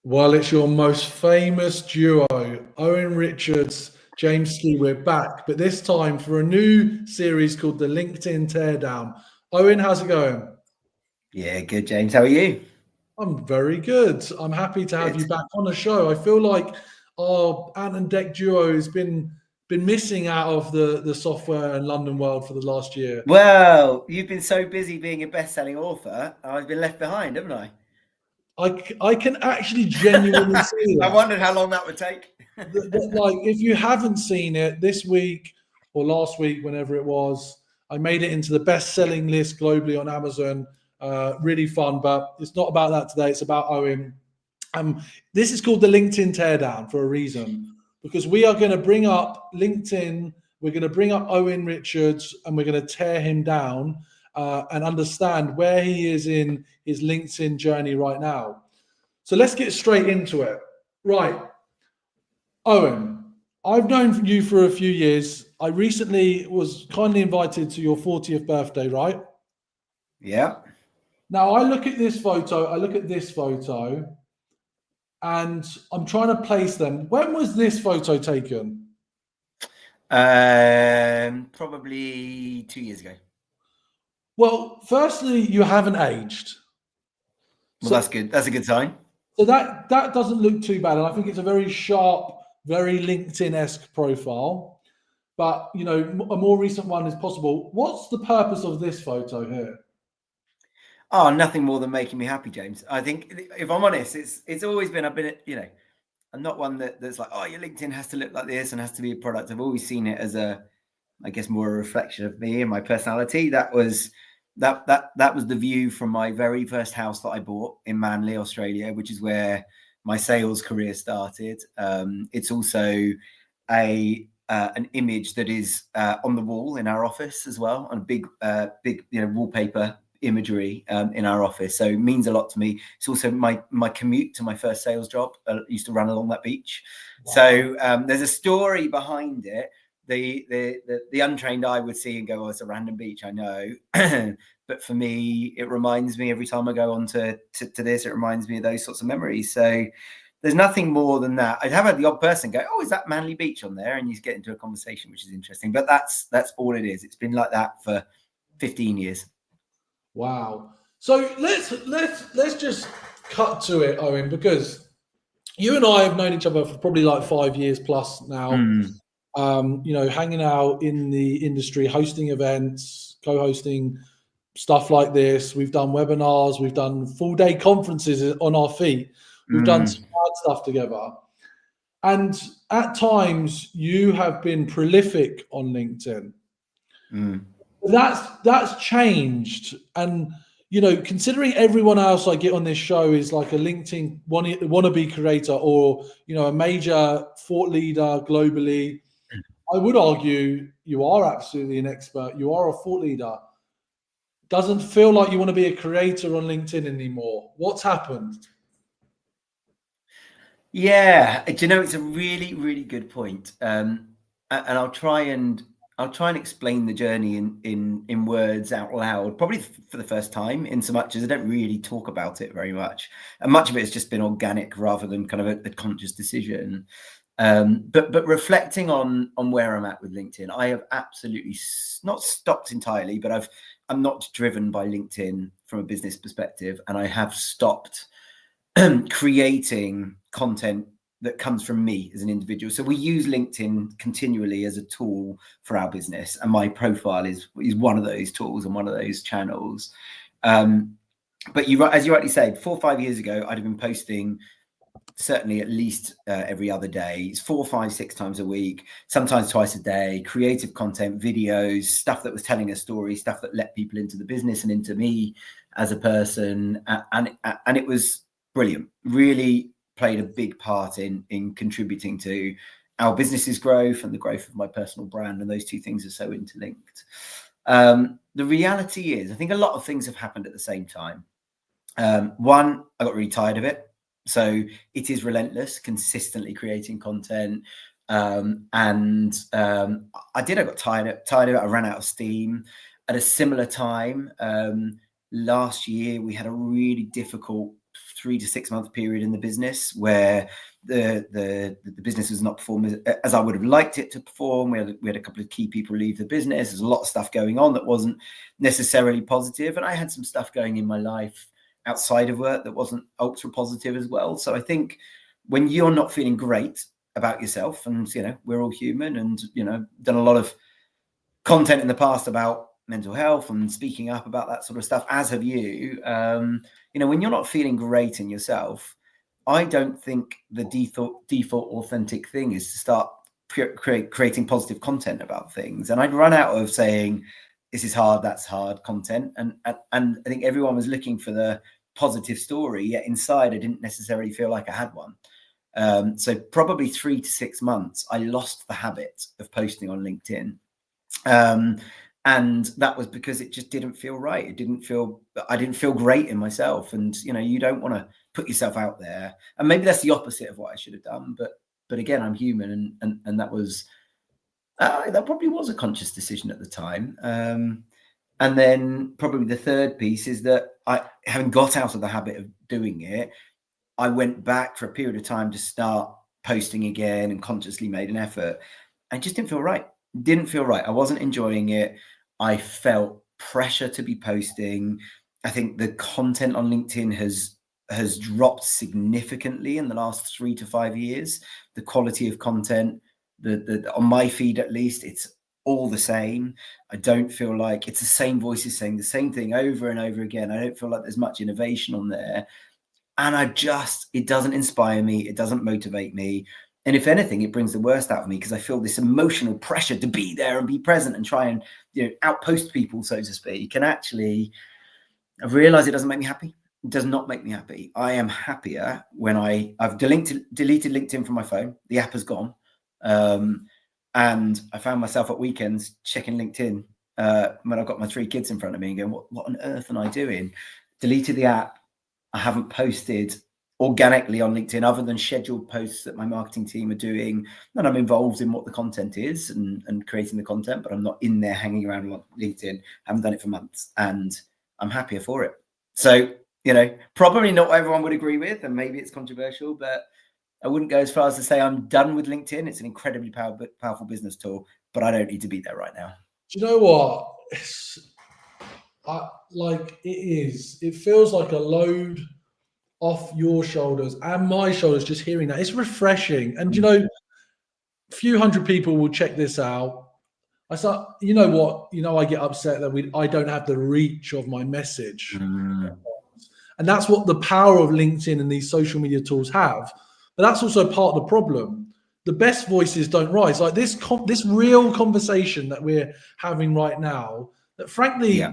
Well, it's your most famous duo, Owen Richards, James Ski. We're back, but this time for a new series called the LinkedIn Teardown. Owen, how's it going? Yeah, good, James. How are you? I'm very good. I'm happy to have Good. you back on the show. I feel like our Ant and Deck duo has been missing out of the software and London world for the last year. Well, you've been so busy being a best-selling author, I've been left behind, haven't I? I can actually genuinely see I that. wondered how long that would take. Like if you haven't seen it this week or last week, whenever it was, I made it into the best-selling list globally on Amazon. Really fun, but it's not about that today. It's about Owen. Um, this is called the LinkedIn Teardown for a reason, because we are going to bring up LinkedIn. We're going to bring up Owen Richards, and we're going to tear him down and understand where he is in his LinkedIn journey right now. So let's get straight into it. Right. Owen, I've known you for a few years. I recently was kindly invited to your 40th birthday, right? Yeah. Now I look at this photo, I look at this photo, and I'm trying to place them. When was this photo taken? Probably 2 years ago. Well, firstly, you haven't aged. Well, that's So good. That's a good sign. so that doesn't look too bad. And I think it's a very sharp, very LinkedIn-esque profile. But a more recent one is possible. What's the purpose of this photo here? Oh, nothing more than making me happy, James. I think, if I'm honest, it's always been. I'm not one that's like, oh, your LinkedIn has to look like this and has to be a product. I've always seen it as I guess, more a reflection of me and my personality. That was the view from my very first house that I bought in Manly, Australia, which is where my sales career started. It's also an image that is on the wall in our office as well, and big wallpaper imagery in our office. So it means a lot to me. It's also my commute to my first sales job. I used to run along that beach. Wow. So there's a story behind it. The untrained eye would see and go, oh, it's a random beach, I know. But for me, it reminds me every time I go on to this, it reminds me of those sorts of memories. So there's nothing more than that. I'd have had the odd person go, oh, is that Manly Beach on there? And you get into a conversation, which is interesting. But that's all it is. It's been like that for 15 years. Wow. So let's just cut to it, Owen, because you and I have known each other for probably like 5 years plus now. Hanging out in the industry, hosting events, co-hosting stuff like this. We've done webinars, we've done full day conferences on our feet. We've done some hard stuff together. And at times you have been prolific on LinkedIn. That's changed. And considering everyone else I get on this show is like a LinkedIn wannabe creator or a major thought leader globally, I would argue you are absolutely an expert. You are a thought leader. Doesn't feel like you want to be a creator on LinkedIn anymore. What's happened? Yeah, it's a really, really good point. And I'll try and explain the journey in words out loud, probably for the first time, in so much as I don't really talk about it very much, and much of it has just been organic rather than kind of a conscious decision. But reflecting on where I'm at with LinkedIn, I have absolutely not stopped entirely, but I'm not driven by LinkedIn from a business perspective, and I have stopped creating content that comes from me as an individual. So we use LinkedIn continually as a tool for our business, and my profile is one of those tools and one of those channels. But as you rightly said, 4 or 5 years ago, I'd have been posting certainly at least every other day. It's 4, 5, 6 times a week, sometimes twice a day, creative content, videos, stuff that was telling a story, stuff that let people into the business and into me as a person. And it was brilliant. Really played a big part in contributing to our business's growth and the growth of my personal brand. And those two things are so interlinked. The reality is, I think a lot of things have happened at the same time. One, I got really tired of it. So it is relentless, consistently creating content. I got tired of it. I ran out of steam. At a similar time, last year, we had a really difficult 3 to 6 month period in the business where the business was not performing as I would have liked it to perform. We had a couple of key people leave the business. There's a lot of stuff going on that wasn't necessarily positive, and I had some stuff going in my life outside of work that wasn't ultra positive as well. So I think when you're not feeling great about yourself, and we're all human, and done a lot of content in the past about mental health and speaking up about that sort of stuff, as have you. When you're not feeling great in yourself, I don't think the default authentic thing is to start creating positive content about things. And I'd run out of saying, this is hard, that's hard content. And I think everyone was looking for the positive story, yet inside I didn't necessarily feel like I had one. So probably 3 to 6 months, I lost the habit of posting on LinkedIn. And that was because it just didn't feel right. I didn't feel great in myself. And, you don't want to put yourself out there. And maybe that's the opposite of what I should have done. But again, I'm human. And that was, that probably was a conscious decision at the time. And then probably the third piece is that having got out of the habit of doing it, I went back for a period of time to start posting again and consciously made an effort. I just didn't feel right. I wasn't enjoying it. I felt pressure to be posting. I think the content on LinkedIn has dropped significantly in the last 3 to 5 years. The quality of content, the on my feed at least, it's all the same. I don't feel like it's the same voices saying the same thing over and over again. I don't feel like there's much innovation on there. And it doesn't inspire me. It doesn't motivate me. And if anything, it brings the worst out of me because I feel this emotional pressure to be there and be present and try and outpost people, so to speak. And actually, I've realized it doesn't make me happy. It does not make me happy. I am happier when I've deleted LinkedIn from my phone. The app has gone. And I found myself at weekends checking LinkedIn when I've got my 3 kids in front of me and going, what on earth am I doing? Deleted the app. I haven't posted organically on LinkedIn other than scheduled posts that my marketing team are doing. And I'm involved in what the content is and creating the content, but I'm not in there hanging around on LinkedIn. I haven't done it for months and I'm happier for it. So, probably not what everyone would agree with, and maybe it's controversial, but I wouldn't go as far as to say I'm done with LinkedIn. It's an incredibly powerful business tool, but I don't need to be there right now. Do you know what? It feels like a load off your shoulders and my shoulders just hearing that. It's refreshing. And a few hundred people will check this out. I get upset that I don't have the reach of my message. And that's what the power of LinkedIn and these social media tools have. But that's also part of the problem. The best voices don't rise. Like this real conversation that we're having right now, that frankly,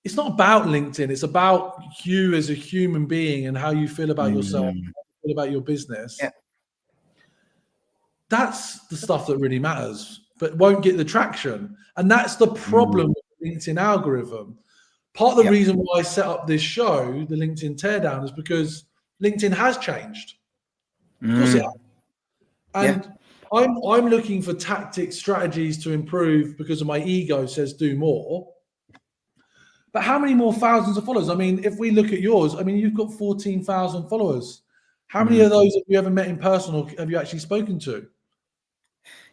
it's not about LinkedIn. It's about you as a human being and how you feel about yourself, how you feel about your business. Yeah. That's the stuff that really matters, but won't get the traction. And that's the problem with the LinkedIn algorithm. Part of the reason why I set up this show, the LinkedIn Teardown, is because LinkedIn has changed. Of course it has. And I'm looking for tactics, strategies to improve because of my ego says do more. But how many more thousands of followers? I mean, if we look at yours, you've got 14,000 followers. How many of those have you ever met in person or have you actually spoken to?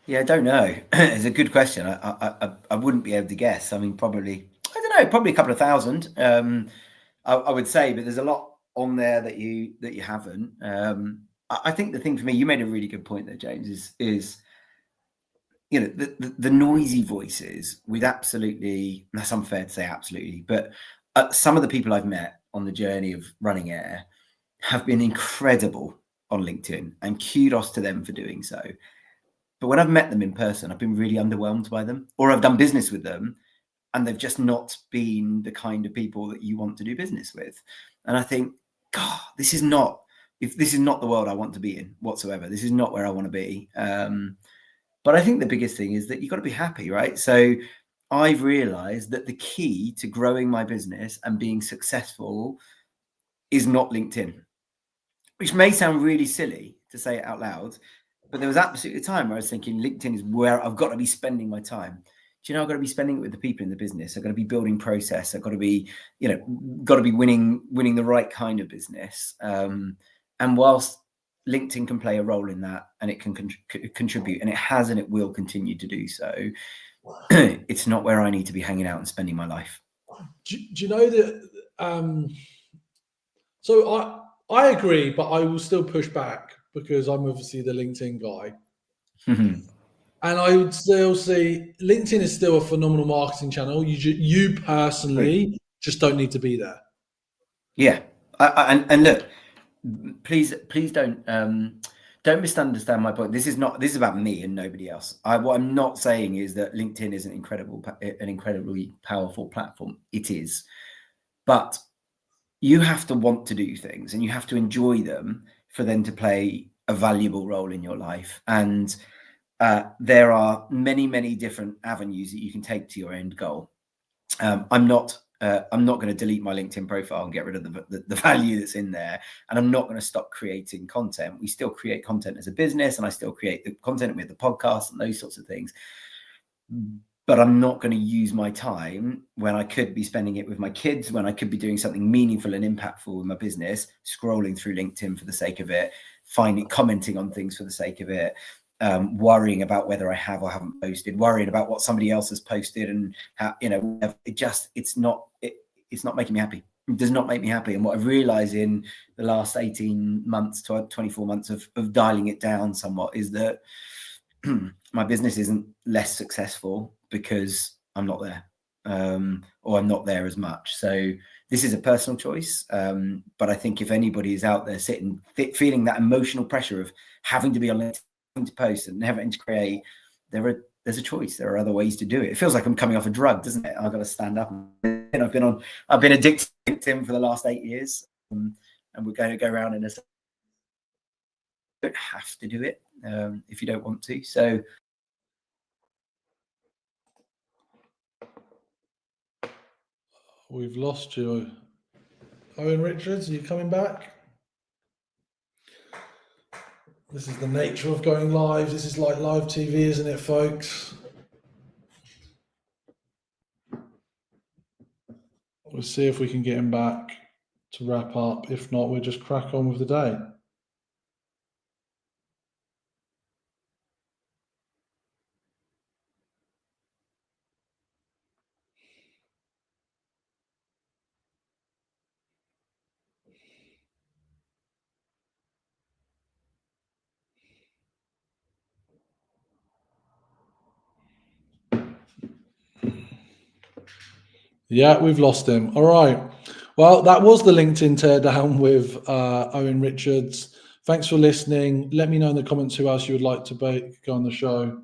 Yeah, I don't know. It's a good question. I wouldn't be able to guess. Probably, I don't know, probably a couple of thousand. I would say, but there's a lot on there that you haven't. I think the thing for me, you made a really good point there, James, is the noisy voices with absolutely, that's unfair to say absolutely, but some of the people I've met on the journey of running Air have been incredible on LinkedIn, and kudos to them for doing so. But when I've met them in person, I've been really underwhelmed by them, or I've done business with them and they've just not been the kind of people that you want to do business with. And I think, God, this is not the world I want to be in whatsoever. This is not where I want to be. But I think the biggest thing is that you've got to be happy, right? So I've realized that the key to growing my business and being successful is not LinkedIn, which may sound really silly to say it out loud, but there was absolutely a time where I was thinking LinkedIn is where I've got to be spending my time. do you know, I've got to be spending it with the people in the business. I've got to be building process. I've got to be, you know, got to be winning the right kind of business. And whilst LinkedIn can play a role in that, and it can contribute, and it has, and it will continue to do so, it's not where I need to be hanging out and spending my life. Do you know that? So I agree, but I will still push back because I'm obviously the LinkedIn guy. And I would still say LinkedIn is still a phenomenal marketing channel. You personally just don't need to be there. Yeah, and look, please don't misunderstand my point. This is about me and nobody else. What I'm not saying is that LinkedIn is an incredibly powerful platform. It is, but you have to want to do things and you have to enjoy them for them to play a valuable role in your life. And there are many different avenues that you can take to your end goal. I'm not going to delete my LinkedIn profile and get rid of the value that's in there. And I'm not going to stop creating content. We still create content as a business, and I still create the content with the podcast and those sorts of things. But I'm not going to use my time when I could be spending it with my kids, when I could be doing something meaningful and impactful with my business, scrolling through LinkedIn for the sake of it, commenting on things for the sake of it, worrying about whether I have or haven't posted, worrying about what somebody else has posted, and how, you know, it's not making me happy. It does not make me happy. And what I've realized in the last 18 months to 24 months of dialing it down somewhat is that my business isn't less successful because I'm not there, or I'm not there as much. So this is a personal choice. But I think if anybody is out there sitting, feeling that emotional pressure of having to be on LinkedIn, to post and having to create, there's a choice. There are other ways to do it. It feels like I'm coming off a drug, doesn't it? I've got to stand up. And I've been addicted to LinkedIn for the last 8 years, and we're going to go around in a. You don't have to do it if you don't want to. So. We've lost you. Owen Richards, are you coming back? This is the nature of going live. This is like live TV, isn't it, folks? We'll see if we can get him back to wrap up. If not, we'll just crack on with the day. Yeah, we've lost him. All right. Well, that was the LinkedIn teardown with Owen Richards. Thanks for listening. Let me know in the comments who else you would like to go on the show.